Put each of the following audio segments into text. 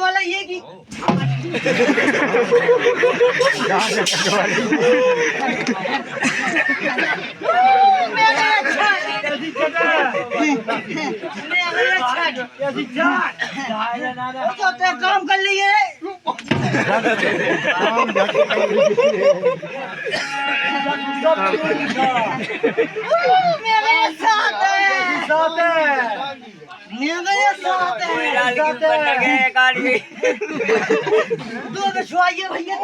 वाला ये की काम कर लिए मेरे साथ दो बिछवाइए भैया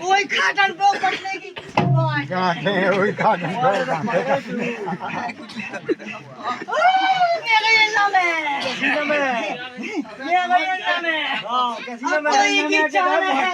वही खाटन पे पड़ने की वही खाटन मेरा ये नाम है मेरा ये नाम है तो ये की चाल है